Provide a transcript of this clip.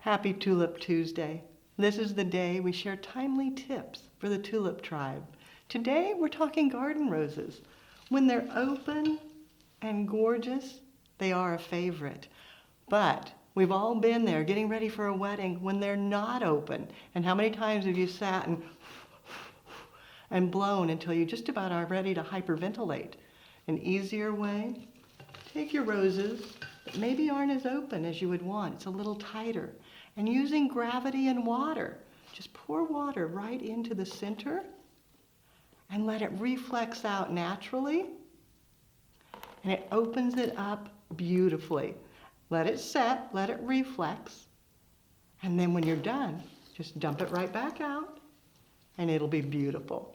Happy Tulip Tuesday. This is the day we share timely tips for the tulip tribe. Today we're talking garden roses. When they're open and gorgeous, they are a favorite. But we've all been there getting ready for a wedding when they're not open. And how many times have you sat and blown until you just about are ready to hyperventilate? An easier way, take your roses that maybe aren't as open as you would want. It's a little tighter. And using gravity and water, just pour water right into the center and let it reflex out naturally. And it opens it up beautifully. Let it set, let it reflex. And then when you're done, just dump it right back out and it'll be beautiful.